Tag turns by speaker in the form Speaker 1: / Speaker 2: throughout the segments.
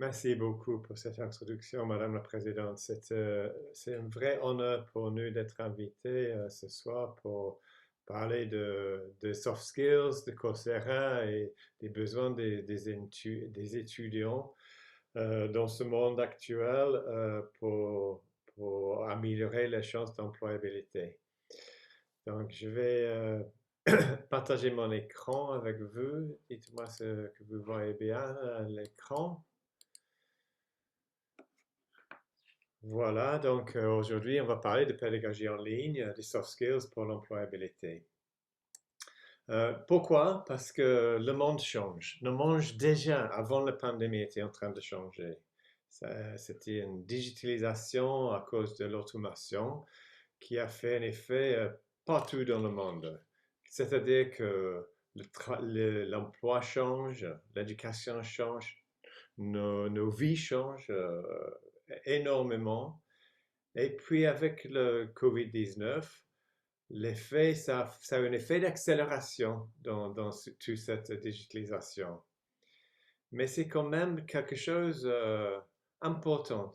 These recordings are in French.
Speaker 1: Merci beaucoup pour cette introduction, Madame la Présidente. C'est un vrai honneur pour nous d'être invités ce soir pour parler de soft skills, de Coursera et des besoins des étudiants dans ce monde actuel pour améliorer les chances d'employabilité. Donc, je vais partager mon écran avec vous. Dites-moi ce que vous voyez bien à l'écran. Voilà, donc aujourd'hui, on va parler de pédagogie en ligne, des soft skills pour l'employabilité. Pourquoi? Parce que le monde change. Le monde déjà, avant la pandémie, était en train de changer. C'était une digitalisation à cause de l'automation qui a fait un effet partout dans le monde. C'est-à-dire que l'emploi change, l'éducation change, nos vies changent énormément. Et puis avec le Covid-19, ça a un effet d'accélération dans toute cette digitalisation. Mais c'est quand même quelque chose d'important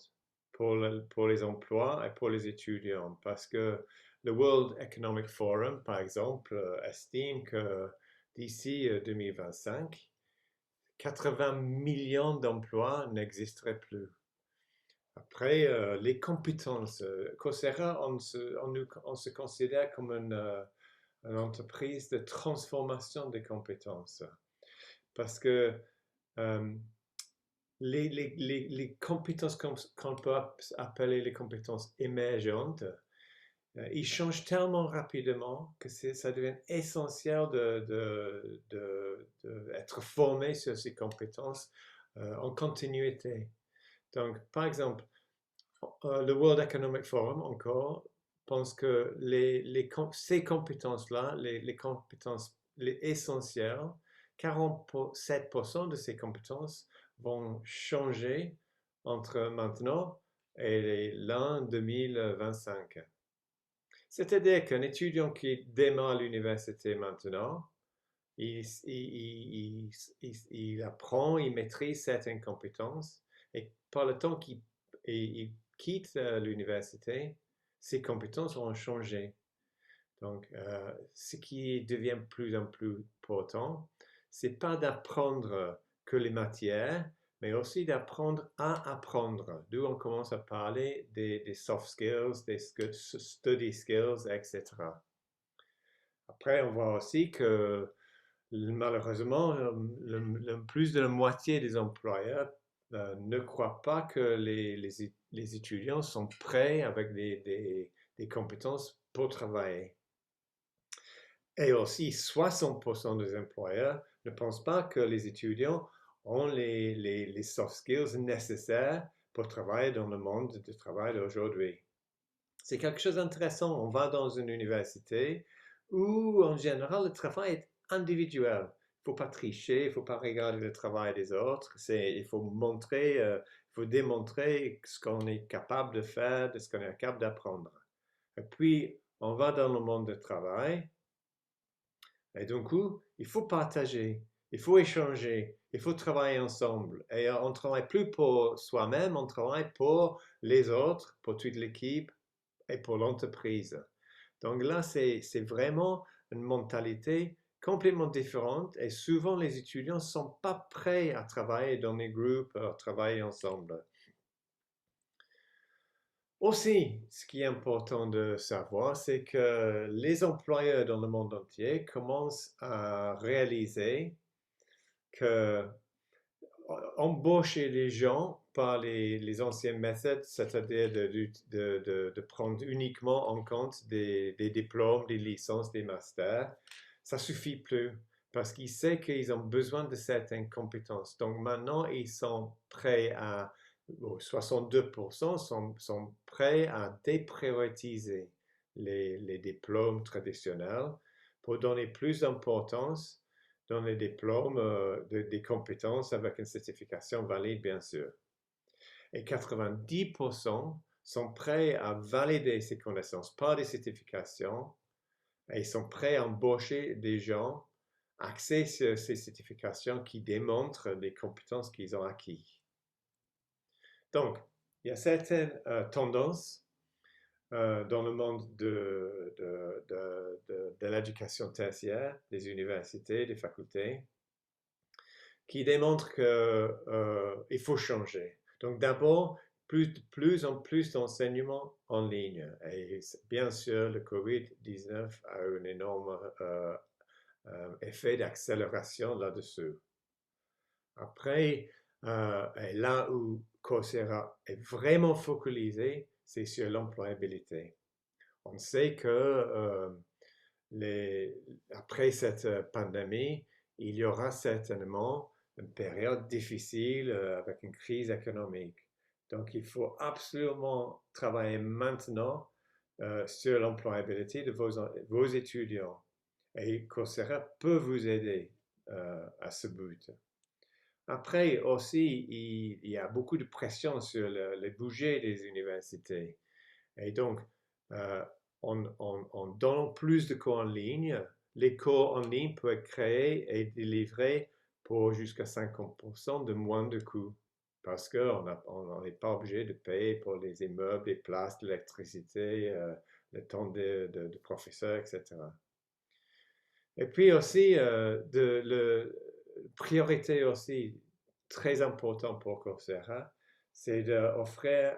Speaker 1: pour les emplois et pour les étudiants parce que le World Economic Forum, par exemple, estime que d'ici 2025, 80 millions d'emplois n'existeraient plus. Après, les compétences. Coursera, on se considère comme une entreprise de transformation des compétences. Parce que euh, les compétences qu'on peut appeler les compétences émergentes, ils changent tellement rapidement que ça devient essentiel d'être formé sur ces compétences en continuité. Donc, par exemple, le World Economic Forum encore pense que ces compétences-là, les compétences essentielles, 47% de ces compétences vont changer entre maintenant et l'an 2025. C'est-à-dire qu'un étudiant qui démarre l'université maintenant, il apprend, il maîtrise certaines compétences et par le temps qu'il quitte l'université, ses compétences vont changer. Donc, ce qui devient plus en plus important, c'est pas d'apprendre que les matières, mais aussi d'apprendre à apprendre. D'où on commence à parler des soft skills, des study skills, etc. Après, on voit aussi que malheureusement, plus de la moitié des employeurs ne croient pas que les étudiants sont prêts avec des compétences pour travailler. Et aussi, 60% des employeurs ne pensent pas que les étudiants ont les soft skills nécessaires pour travailler dans le monde du travail d'aujourd'hui. C'est quelque chose d'intéressant. On va dans une université où, en général, le travail est individuel. Il ne faut pas tricher, il ne faut pas regarder le travail des autres. Il faut montrer, il faut démontrer ce qu'on est capable de faire, de ce qu'on est capable d'apprendre. Et puis, on va dans le monde du travail et donc, il faut partager, il faut échanger, il faut travailler ensemble. Et on ne travaille plus pour soi-même, on travaille pour les autres, pour toute l'équipe et pour l'entreprise. Donc là, c'est vraiment une mentalité complètement différente et souvent les étudiants ne sont pas prêts à travailler dans des groupes, à travailler ensemble. Aussi, ce qui est important de savoir, c'est que les employeurs dans le monde entier commencent à réaliser que embaucher les gens par les anciennes méthodes, c'est-à-dire de prendre uniquement en compte des diplômes, des licences, des masters, ça suffit plus parce qu'ils savent qu'ils ont besoin de certaines compétences. Donc maintenant, ils sont prêts à, 62% sont prêts à déprioriser les diplômes traditionnels pour donner plus d'importance dans les diplômes des compétences avec une certification valide, bien sûr. Et 90% sont prêts à valider ces connaissances par des certifications et ils sont prêts à embaucher des gens axés sur ces certifications qui démontrent les compétences qu'ils ont acquises. Donc, il y a certaines tendances dans le monde de l'éducation tertiaire, des universités, des facultés, qui démontrent qu'il faut changer. Donc d'abord, plus en plus d'enseignements en ligne. Et bien sûr, le Covid-19 a eu un énorme effet d'accélération là-dessus. Après, là où Coursera est vraiment focalisé, c'est sur l'employabilité. On sait que après cette pandémie, il y aura certainement une période difficile avec une crise économique. Donc, il faut absolument travailler maintenant sur l'employabilité de vos étudiants. Et Coursera peut vous aider à ce but. Après aussi, il y a beaucoup de pression sur les budgets des universités. Et donc, euh, en donnant plus de cours en ligne, les cours en ligne peuvent être créés et délivrés pour jusqu'à 50% de moins de coûts. Parce qu'on n'est pas obligé de payer pour les immeubles, les places, l'électricité, le temps de professeurs, etc. Et puis aussi, priorité aussi très importante pour Coursera, c'est d'offrir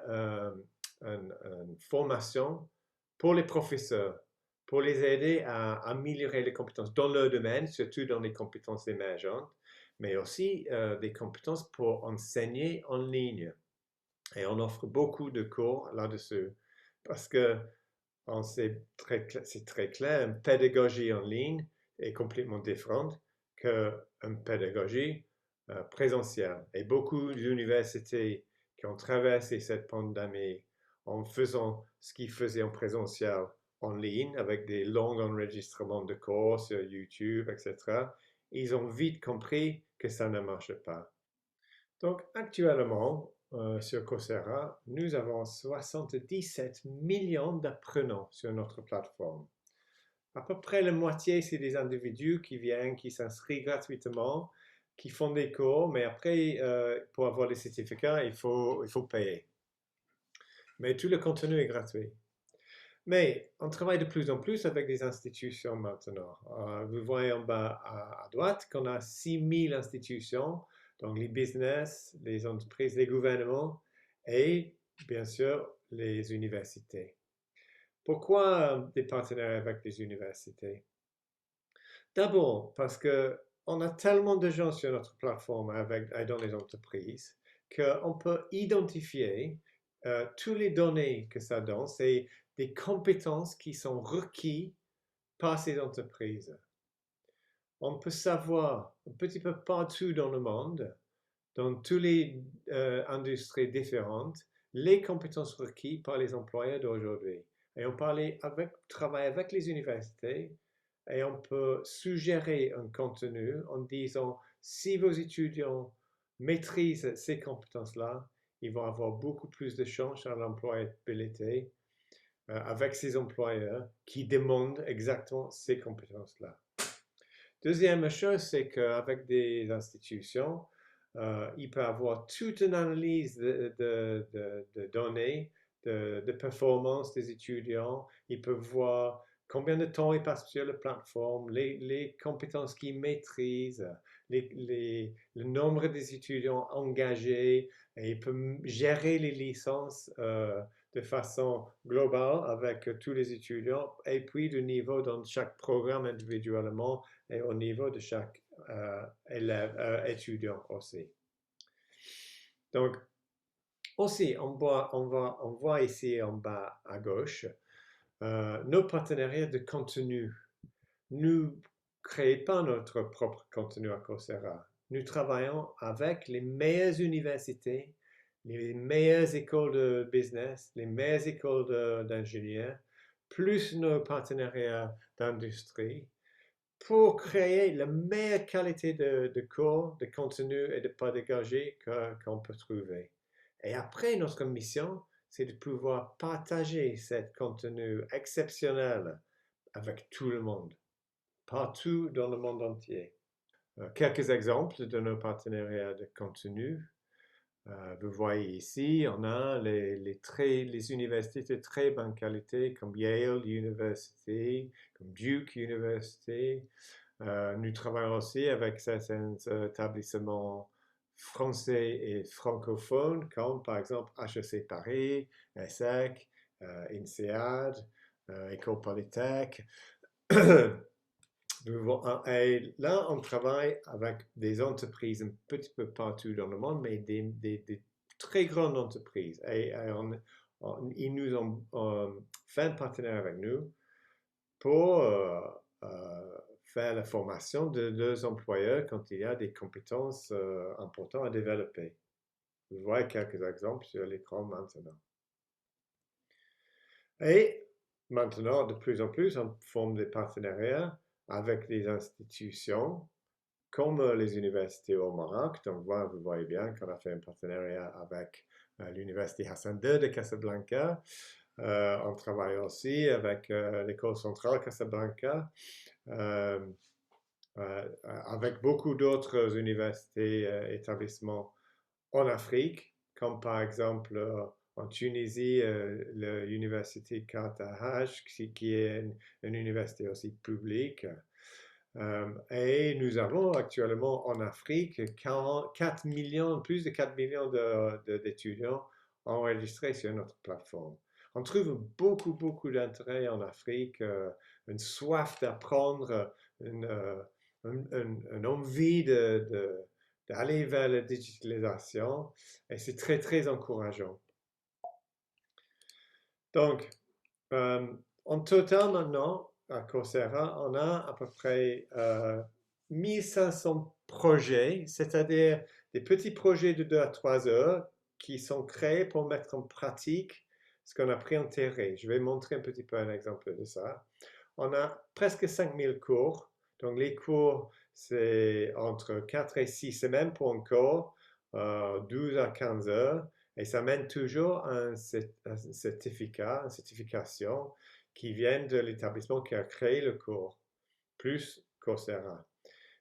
Speaker 1: une formation pour les professeurs, pour les aider à améliorer les compétences dans leur domaine, surtout dans les compétences émergentes, mais aussi des compétences pour enseigner en ligne. Et on offre beaucoup de cours là-dessus parce que c'est très clair, une pédagogie en ligne est complètement différente qu'une pédagogie présentielle. Et beaucoup d'universités qui ont traversé cette pandémie en faisant ce qu'ils faisaient en présentiel en ligne, avec des longs enregistrements de cours sur YouTube, etc., ils ont vite compris que ça ne marche pas. Donc, actuellement, sur Coursera, nous avons 77 millions d'apprenants sur notre plateforme. À peu près la moitié, c'est des individus qui viennent, qui s'inscrivent gratuitement, qui font des cours, mais après, pour avoir les certificats, il faut payer. Mais tout le contenu est gratuit. Mais on travaille de plus en plus avec des institutions maintenant. Vous voyez en bas à droite qu'on a 6000 institutions, donc les business, les entreprises, les gouvernements et bien sûr les universités. Pourquoi des partenariats avec les universités? D'abord, parce que on a tellement de gens sur notre plateforme dans les entreprises qu'on peut identifier toutes les données que ça donne. C'est des compétences qui sont requises par ces entreprises. On peut savoir un petit peu partout dans le monde, dans toutes les industries différentes, les compétences requises par les employeurs d'aujourd'hui. Et on travaille avec les universités et on peut suggérer un contenu en disant si vos étudiants maîtrisent ces compétences-là, ils vont avoir beaucoup plus de chances à l'employabilité avec ces employeurs qui demandent exactement ces compétences-là. Deuxième chose, c'est qu'avec des institutions, il peut y avoir toute une analyse de données, de performance des étudiants. Ils peuvent voir combien de temps ils passent sur la plateforme, les compétences qu'ils maîtrisent, le nombre des étudiants engagés, et ils peuvent gérer les licences de façon globale avec tous les étudiants, et puis de niveau dans chaque programme individuellement et au niveau de chaque étudiant aussi. Donc, aussi, on voit ici en bas à gauche nos partenariats de contenu. Nous ne créons pas notre propre contenu à Coursera. Nous travaillons avec les meilleures universités, les meilleures écoles de business, les meilleures écoles d'ingénieurs, plus nos partenariats d'industrie pour créer la meilleure qualité de cours, de contenu et de pédagogie qu'on peut trouver. Et après, notre mission, c'est de pouvoir partager ce contenu exceptionnel avec tout le monde, partout dans le monde entier. Quelques exemples de nos partenariats de contenu. Vous voyez ici, on a les universités de très bonne qualité comme Yale University, comme Duke University. Nous travaillons aussi avec certains établissements français et francophones, comme par exemple HEC Paris, ESSEC, INSEAD, École Polytech. Et là, on travaille avec des entreprises un petit peu partout dans le monde, mais des très grandes entreprises. Ils nous ont fait un partenariat avec nous pour faire la formation de leurs employeurs quand il y a des compétences importantes à développer. Vous voyez quelques exemples sur l'écran maintenant. Et maintenant, de plus en plus, on forme des partenariats avec des institutions comme les universités au Maroc. Donc, vous voyez bien qu'on a fait un partenariat avec l'université Hassan II de Casablanca. On travaille aussi avec l'école centrale Casablanca, euh, avec beaucoup d'autres universités, établissements en Afrique, comme par exemple en Tunisie, l'université Carthage, qui est une université aussi publique. Et nous avons actuellement en Afrique 4 millions, plus de 4 millions d'étudiants enregistrés sur notre plateforme. On trouve beaucoup d'intérêt en Afrique, une soif d'apprendre, une envie d'aller vers la digitalisation, et c'est très encourageant. Donc, en total maintenant, à Coursera, on a à peu près 1500 projets, c'est-à-dire des petits projets de 2 à 3 heures qui sont créés pour mettre en pratique ce qu'on a appris en théorie. Je vais montrer un petit peu un exemple de ça. On a presque 5000 cours. Donc les cours, c'est entre 4 et 6 semaines pour un cours, 12 à 15 heures. Et ça mène toujours à un certificat, une certification qui vient de l'établissement qui a créé le cours, plus Coursera.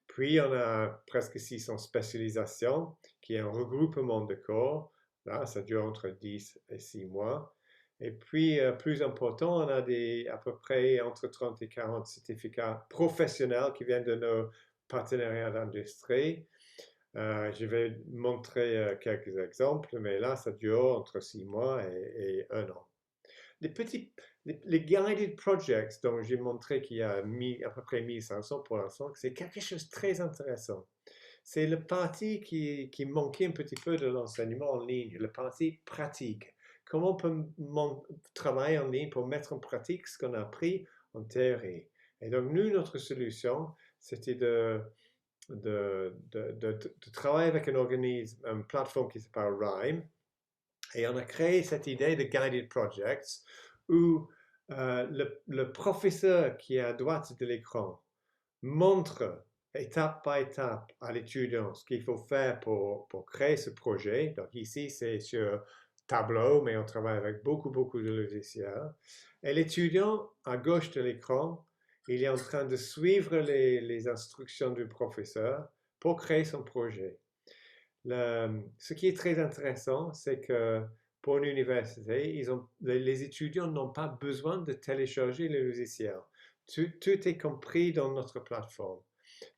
Speaker 1: Puis, on a presque 600 spécialisations, qui est un regroupement de cours. Là, ça dure entre 10 et 6 mois. Et puis, plus important, on a à peu près entre 30 et 40 certificats professionnels qui viennent de nos partenariats d'industrie. Je vais montrer quelques exemples, mais là, ça dure entre 6 mois et 1 an. Les guided projects dont j'ai montré qu'il y a à peu près 1500 pour l'instant, c'est quelque chose de très intéressant. C'est le parti qui manquait un petit peu de l'enseignement en ligne, le parti pratique. Comment on peut travailler en ligne pour mettre en pratique ce qu'on a appris en théorie. Et donc, nous, notre solution, c'était de travailler avec un organisme, une plateforme qui s'appelle Rhyme. Et on a créé cette idée de guided projects où le professeur qui est à droite de l'écran montre étape par étape à l'étudiant ce qu'il faut faire pour créer ce projet. Donc ici, c'est sur Tableau, mais on travaille avec beaucoup de logiciels. Et l'étudiant, à gauche de l'écran, il est en train de suivre les instructions du professeur pour créer son projet. Ce qui est très intéressant, c'est que pour une université, les étudiants n'ont pas besoin de télécharger les logiciels. Tout est compris dans notre plateforme.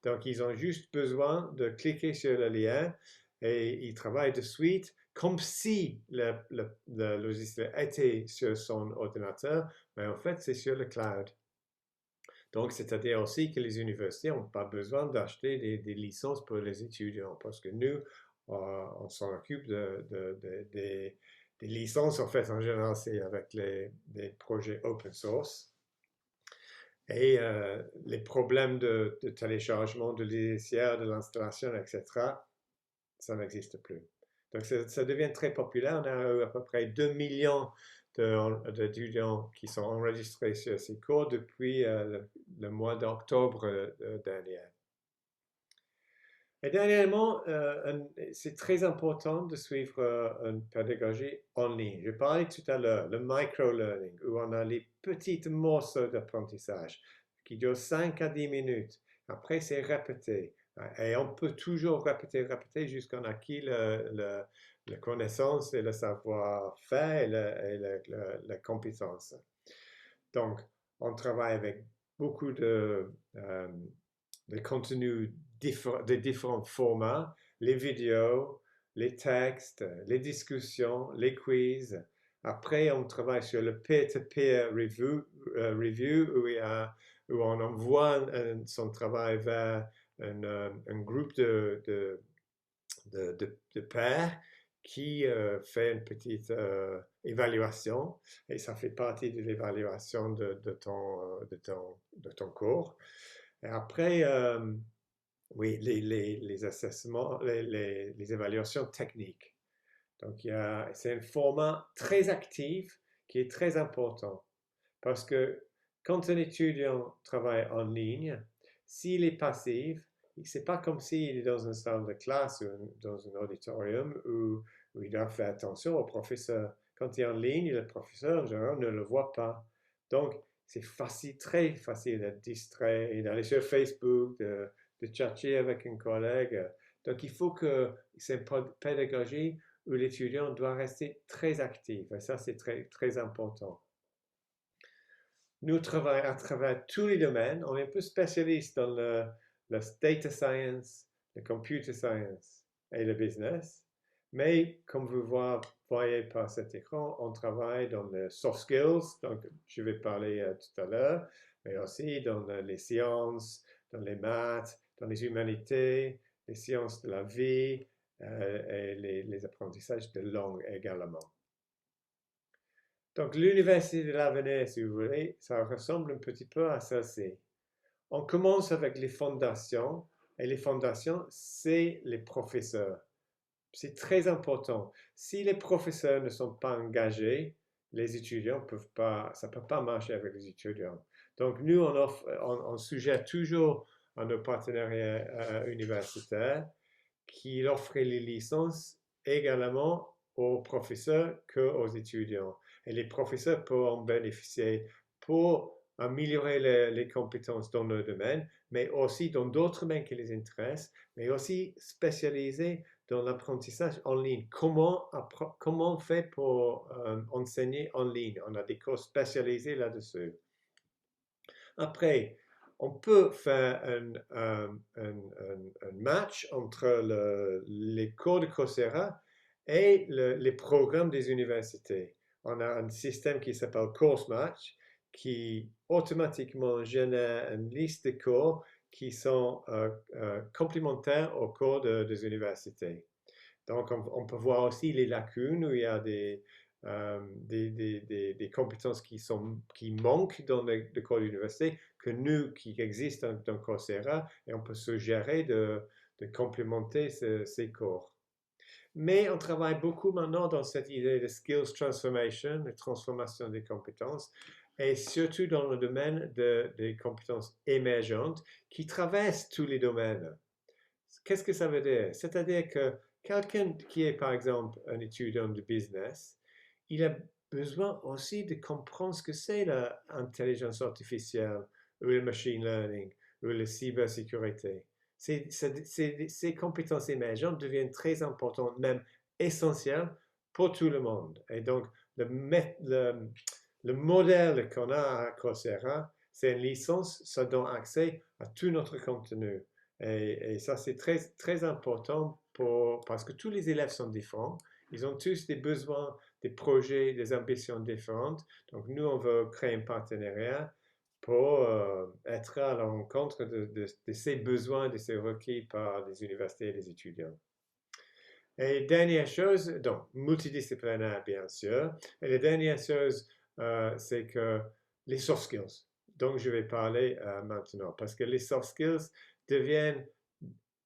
Speaker 1: Donc, ils ont juste besoin de cliquer sur le lien et ils travaillent de suite comme si le logiciel était sur son ordinateur, mais en fait, c'est sur le cloud. Donc, c'est-à-dire aussi que les universités n'ont pas besoin d'acheter des licences pour les étudiants parce que nous, on s'en occupe des licences. En fait, en général, c'est avec des projets open source. Et les problèmes de téléchargement de logiciels, de l'installation, etc., ça n'existe plus. Donc, ça devient très populaire. On a à peu près 2 millions d'étudiants qui sont enregistrés sur ces cours depuis le mois d'octobre dernier. Et dernièrement, c'est très important de suivre une pédagogie en ligne. Je parlais tout à l'heure, le micro-learning, où on a les petits morceaux d'apprentissage qui durent 5 à 10 minutes. Après, c'est répété. Et on peut toujours répéter jusqu'à qu'on acquis la connaissance et le savoir-faire et la compétence. Donc, on travaille avec beaucoup de contenus de différents formats, les vidéos, les textes, les discussions, les quiz. Après, on travaille sur le peer-to-peer review où on envoie son travail vers un groupe de pairs qui fait une petite évaluation et ça fait partie de l'évaluation de ton cours. Et après, oui, les assessments, les évaluations techniques. Donc, c'est un format très actif qui est très important parce que quand un étudiant travaille en ligne, s'il est passif, c'est pas comme s'il est dans une salle de classe ou dans un auditorium où il doit faire attention au professeur. Quand il est en ligne, le professeur en général ne le voit pas. Donc, c'est facile, très facile d'être distrait et d'aller sur Facebook, de chatter avec un collègue. Donc, il faut que c'est une pédagogie où l'étudiant doit rester très actif. Et ça, c'est très, très important. Nous travaillons à travers tous les domaines. On est un peu spécialiste dans le data science, le computer science et le business. Mais comme vous voyez par cet écran, on travaille dans les soft skills, donc je vais parler tout à l'heure, mais aussi dans les sciences, dans les maths, dans les humanités, les sciences de la vie et les apprentissages de langue également. Donc, l'Université de l'avenir, si vous voulez, ça ressemble un petit peu à ceci. On commence avec les fondations, et les fondations, c'est les professeurs. C'est très important. Si les professeurs ne sont pas engagés, les étudiants peuvent pas, ça ne peut pas marcher avec les étudiants. Donc, nous, on suggère toujours à nos partenaires universitaires qu'ils offrent les licences également aux professeurs qu'aux étudiants. Et les professeurs peuvent en bénéficier pour améliorer les compétences dans leur domaine, mais aussi dans d'autres domaines qui les intéressent, mais aussi spécialisés dans l'apprentissage en ligne. Comment on fait pour enseigner en ligne? On a des cours spécialisés là-dessus. Après, on peut faire un match entre les cours de Coursera et les programmes des universités. On a un système qui s'appelle Course Match qui automatiquement génère une liste de cours qui sont complémentaires aux cours des universités. Donc, on peut voir aussi les lacunes où il y a des compétences qui manquent dans les cours d'université que nous, qui existent dans Coursera, et on peut suggérer de complémenter ces cours. Mais on travaille beaucoup maintenant dans cette idée de skills transformation, de transformation des compétences, et surtout dans le domaine des compétences émergentes qui traversent tous les domaines. Qu'est-ce que ça veut dire? C'est-à-dire que quelqu'un qui est, par exemple, un étudiant de business, il a besoin aussi de comprendre ce que c'est l'intelligence artificielle ou le machine learning ou la cybersécurité. Ces compétences émergentes deviennent très importantes, même essentielles pour tout le monde. Et donc, le modèle qu'on a à Coursera, c'est une licence, ça donne accès à tout notre contenu. Et ça, c'est très, très important parce que tous les élèves sont différents. Ils ont tous des besoins, des projets, des ambitions différentes. Donc, nous, on veut créer un partenariat pour être à la rencontre de ces besoins, de ces requis par les universités et les étudiants. Et dernière chose, donc multidisciplinaire bien sûr. Et la dernière chose, c'est que les soft skills, dont je vais parler maintenant, parce que les soft skills deviennent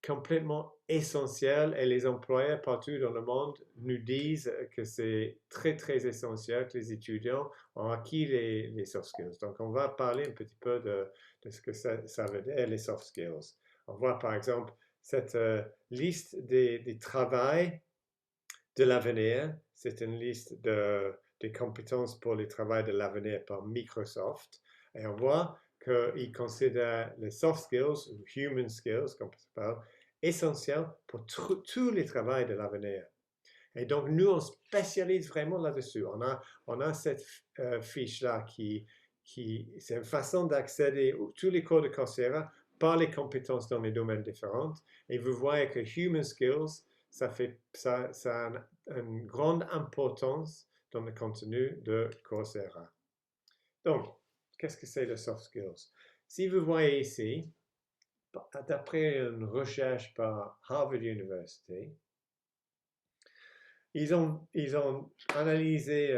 Speaker 1: complètement essentiels et les employeurs partout dans le monde nous disent que c'est très très essentiel que les étudiants ont acquis les soft skills. Donc on va parler un petit peu de ce que ça veut dire les soft skills. On voit par exemple cette liste des travails de l'avenir. C'est une liste des compétences pour les travaux de l'avenir par Microsoft. Et on voit qu'ils considèrent les soft skills, ou human skills, comme ça s'appelle, essentiels pour tous les travaux de l'avenir. Et donc, nous, on spécialise vraiment là-dessus. On a cette fiche-là c'est une façon d'accéder à tous les cours de Coursera par les compétences dans les domaines différents. Et vous voyez que Human Skills, ça a une grande importance dans le contenu de Coursera. Donc, qu'est-ce que c'est le soft skills? Si vous voyez ici, d'après une recherche par Harvard University, ils ont analysé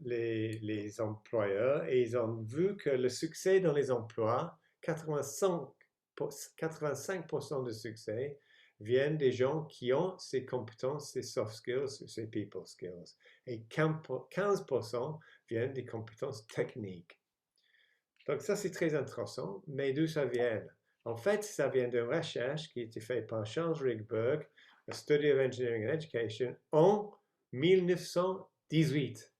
Speaker 1: les employeurs et ils ont vu que le succès dans les emplois, 85% de succès viennent des gens qui ont ces compétences, ces soft skills, ces people skills. Et 15% viennent des compétences techniques. Donc ça, c'est très intéressant, mais d'où ça vient? En fait, ça vient d'une recherche qui a été faite par Charles Rydberg, A Study of Engineering and Education, en 1918.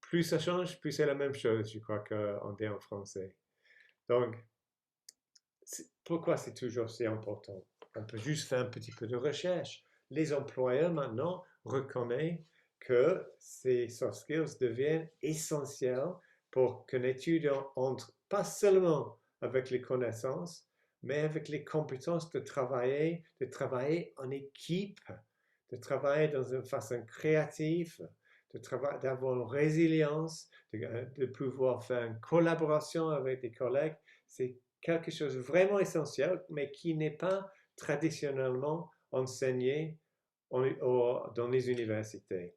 Speaker 1: Plus ça change, plus c'est la même chose, je crois qu'on dit en français. Donc, pourquoi c'est toujours si important? On peut juste faire un petit peu de recherche. Les employeurs maintenant reconnaissent que ces soft skills deviennent essentiels pour qu'un étudiant entre pas seulement avec les connaissances, mais avec les compétences de travailler en équipe, de travailler dans une façon créative, d'avoir une résilience, de pouvoir faire une collaboration avec des collègues. C'est quelque chose de vraiment essentiel, mais qui n'est pas traditionnellement enseigné dans les universités.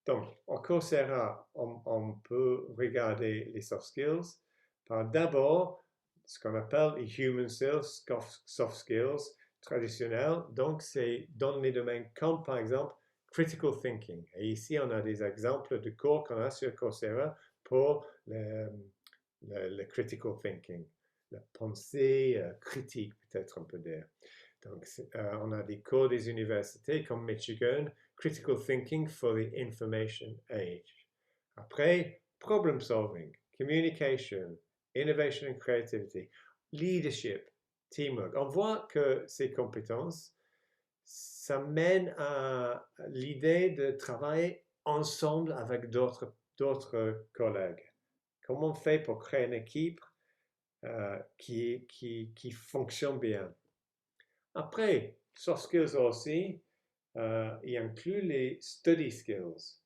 Speaker 1: Donc, en Coursera, on peut regarder les soft skills par d'abord ce qu'on appelle les human skills, soft skills traditionnels. Donc, c'est dans les domaines comme par exemple critical thinking. Et ici, on a des exemples de cours qu'on a sur Coursera pour le critical thinking, la pensée critique, peut-être on peut dire. Donc, on a des cours des universités comme Michigan, Critical Thinking for the Information Age. Après, Problem Solving, Communication, Innovation and Creativity, Leadership, Teamwork. On voit que ces compétences, ça mène à l'idée de travailler ensemble avec d'autres collègues. Comment on fait pour créer une équipe qui fonctionne bien? Après, soft skills aussi, il inclut les study skills.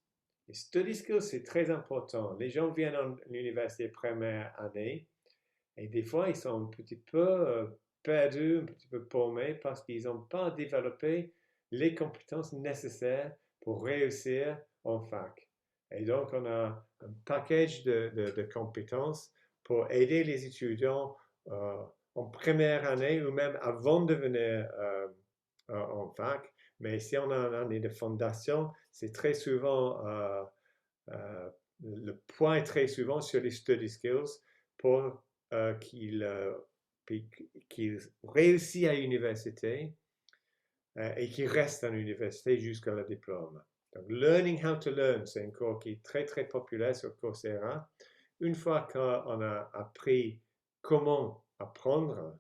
Speaker 1: Les study skills, c'est très important. Les gens viennent à l'université première année et des fois, ils sont un petit peu perdus, un petit peu paumés parce qu'ils n'ont pas développé les compétences nécessaires pour réussir en fac. Et donc, on a un package de compétences pour aider les étudiants en première année ou même avant de venir en fac. Mais si on a une année de fondation, c'est très souvent, le point est très souvent sur les study skills pour qu'ils réussissent à l'université et qu'ils restent à l'université jusqu'à le diplôme. Donc, Learning How to Learn, c'est un cours qui est très, très populaire sur Coursera. Une fois qu'on a appris comment apprendre,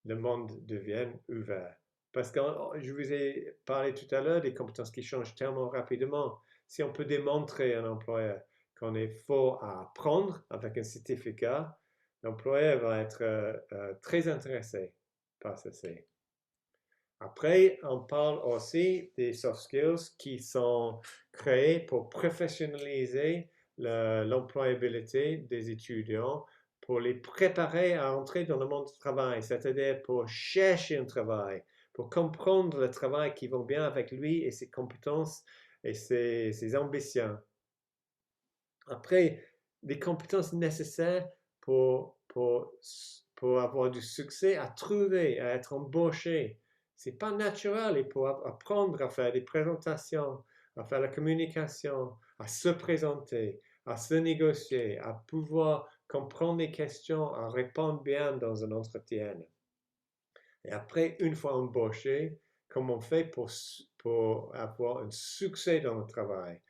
Speaker 1: le monde devient ouvert. Parce que je vous ai parlé tout à l'heure des compétences qui changent tellement rapidement. Si on peut démontrer à un employeur qu'on est fort à apprendre avec un certificat, l'employeur va être très intéressé par ceci. Après, on parle aussi des soft skills qui sont créés pour professionnaliser l'employabilité des étudiants, pour les préparer à entrer dans le monde du travail, c'est-à-dire pour chercher un travail, pour comprendre le travail qui va bien avec lui et ses compétences et ses ambitions. Après, les compétences nécessaires pour avoir du succès à trouver, à être embauché. C'est pas naturel et pour apprendre à faire des présentations, à faire la communication, à se présenter, à se négocier, à pouvoir comprendre les questions, à répondre bien dans un entretien. Et après, une fois embauché, comment on fait pour avoir un succès dans le travail,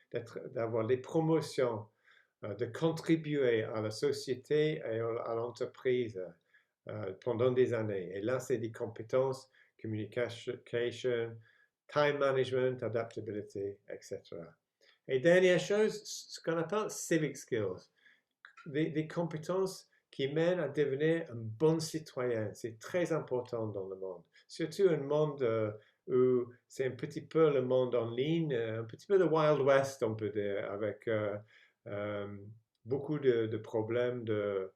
Speaker 1: d'avoir des promotions, de contribuer à la société et à l'entreprise pendant des années. Et là, c'est des compétences, communication, time management, adaptability, etc. Et dernière chose, ce qu'on appelle civic skills, des compétences qui mènent à devenir un bon citoyen. C'est très important dans le monde, surtout un monde où c'est un petit peu le monde en ligne, un petit peu le Wild West, on peut dire, avec euh, beaucoup de problèmes de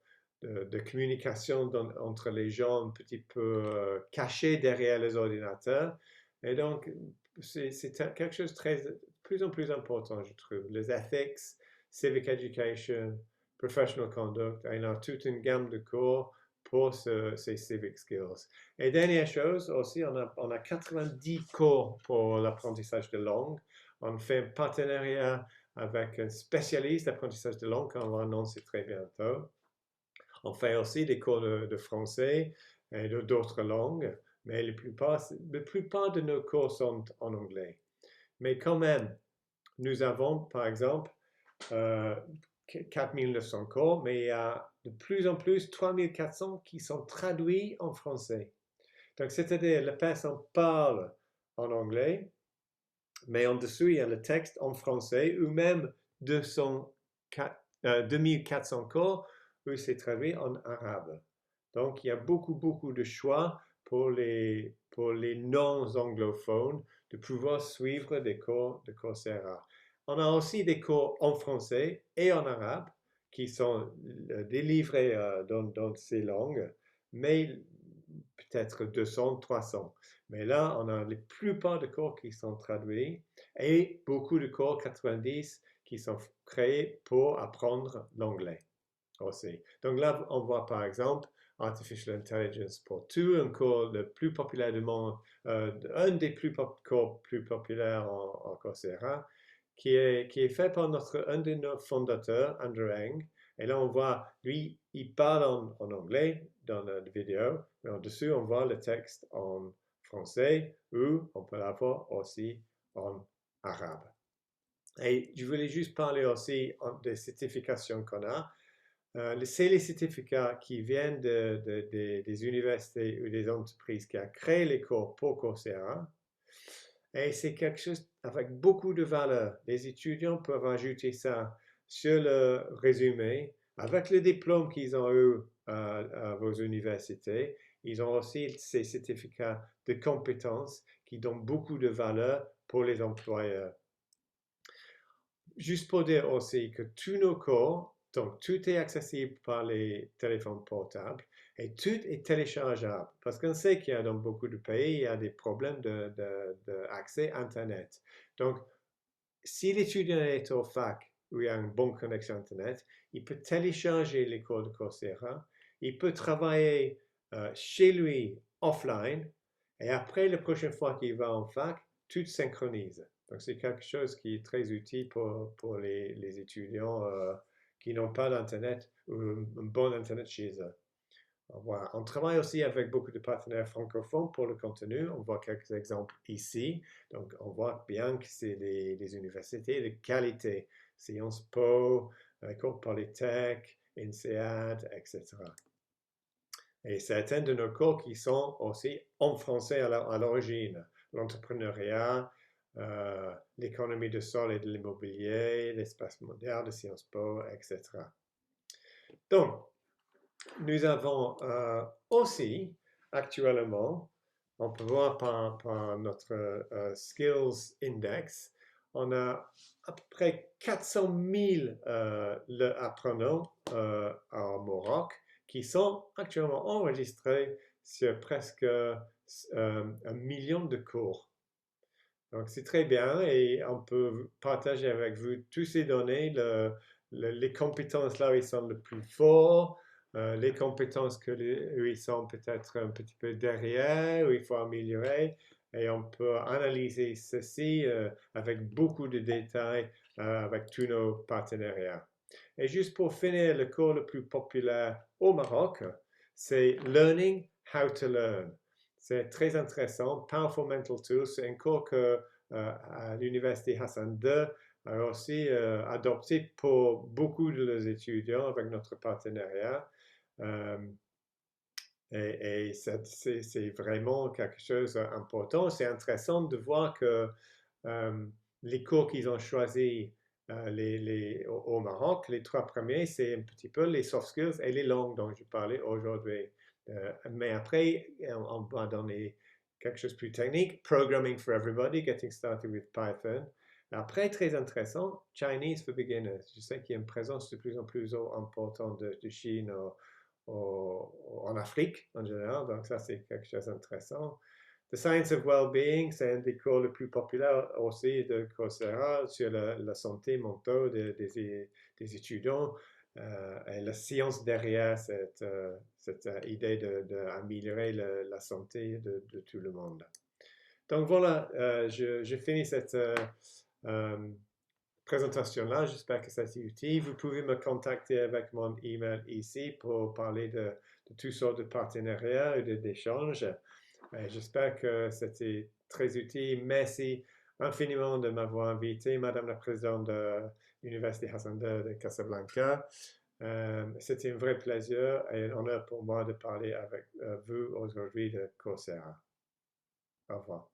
Speaker 1: communication entre les gens un petit peu cachés derrière les ordinateurs. Et donc, c'est quelque chose de plus en plus important, je trouve. Les ethics, civic education, professional conduct, il y a toute une gamme de cours pour ces civic skills. Et dernière chose aussi, on a 90 cours pour l'apprentissage de langue. On fait un partenariat avec un spécialiste d'apprentissage de langue qu'on va annoncer très bientôt. On fait aussi des cours de français et d'autres langues, mais la plupart de nos cours sont en anglais. Mais quand même, nous avons, par exemple, 4900 cours, mais il y a de plus en plus 3400 qui sont traduits en français. Donc, c'est-à-dire, la personne parle en anglais, mais en dessous, il y a le texte en français, ou même 2400 cours où c'est traduit en arabe. Donc, il y a beaucoup de choix pour les non-anglophones de pouvoir suivre des cours de Coursera. On a aussi des cours en français et en arabe qui sont délivrés dans ces langues, mais peut-être 200, 300. Mais là, on a la plupart des cours qui sont traduits et beaucoup de cours 90 qui sont créés pour apprendre l'anglais aussi. Donc là, on voit par exemple Artificial Intelligence pour tout, un cours le plus populaire du monde, un des cours plus populaires en Coursera, qui est fait par un de nos fondateurs, Andrew Ng. Et là, on voit, lui, il parle en anglais dans la vidéo, mais en dessous, on voit le texte en français ou on peut l'avoir aussi en arabe. Et je voulais juste parler aussi des certifications qu'on a. C'est les certificats qui viennent des universités ou des entreprises qui ont créé les cours pour Coursera. Et c'est quelque chose avec beaucoup de valeur. Les étudiants peuvent ajouter ça sur le résumé. Avec le diplôme qu'ils ont eu à vos universités, ils ont aussi ces certificats de compétences qui donnent beaucoup de valeur pour les employeurs. Juste pour dire aussi que tous nos cours, donc tout est accessible par les téléphones portables et tout est téléchargeable. Parce qu'on sait qu'il y a dans beaucoup de pays, il y a des problèmes d'accès Internet. Donc, si l'étudiant est au fac où il y a une bonne connexion Internet, il peut télécharger les cours de Coursera, il peut travailler chez lui offline et après, la prochaine fois qu'il va en fac, tout synchronise. Donc, c'est quelque chose qui est très utile pour les étudiants qui n'ont pas d'Internet ou un bon Internet chez eux. Voilà. On travaille aussi avec beaucoup de partenaires francophones pour le contenu. On voit quelques exemples ici. Donc, on voit bien que c'est des universités de qualité. Sciences Po, École Polytech, INSEAD, etc. Et certains de nos cours qui sont aussi en français à l'origine. L'entrepreneuriat, l'économie de sol et de l'immobilier, l'espace moderne de Sciences Po, etc. Donc, nous avons aussi actuellement, on peut voir par notre Skills Index, on a à peu près 400 000 apprenants au Maroc qui sont actuellement enregistrés sur presque 1 million de cours. Donc, c'est très bien et on peut partager avec vous toutes ces données, les compétences là où ils sont le plus forts, les compétences où ils sont peut-être un petit peu derrière, où il faut améliorer. Et on peut analyser ceci avec beaucoup de détails avec tous nos partenariats. Et juste pour finir, le cours le plus populaire au Maroc, c'est Learning How to Learn. C'est très intéressant. Powerful Mental Tools, c'est un cours que à l'Université Hassan II a aussi adopté pour beaucoup de leurs étudiants avec notre partenariat. C'est vraiment quelque chose d'important. C'est intéressant de voir que euh, les cours qu'ils ont choisis au Maroc, les trois premiers, c'est un petit peu les soft skills et les langues dont je parlais aujourd'hui. Mais après, on va donner quelque chose de plus technique, Programming for Everybody, Getting Started with Python. Après, très intéressant, Chinese for Beginners. Je sais qu'il y a une présence de plus en plus importante de Chine en Afrique en général, donc ça c'est quelque chose d'intéressant. The Science of Well-being, c'est un des cours les plus populaires aussi de Coursera sur la santé mentale des étudiants et la science derrière cette idée d'améliorer la santé de tout le monde. Donc voilà, je finis cette euh, présentation-là. J'espère que ça a été utile. Vous pouvez me contacter avec mon email ici pour parler de toutes sortes de partenariats et d'échanges. J'espère que c'était très utile. Merci infiniment de m'avoir invité, Madame la Présidente de l'Université Hassan II de Casablanca. C'était un vrai plaisir et un honneur pour moi de parler avec vous aujourd'hui de Coursera. Au revoir.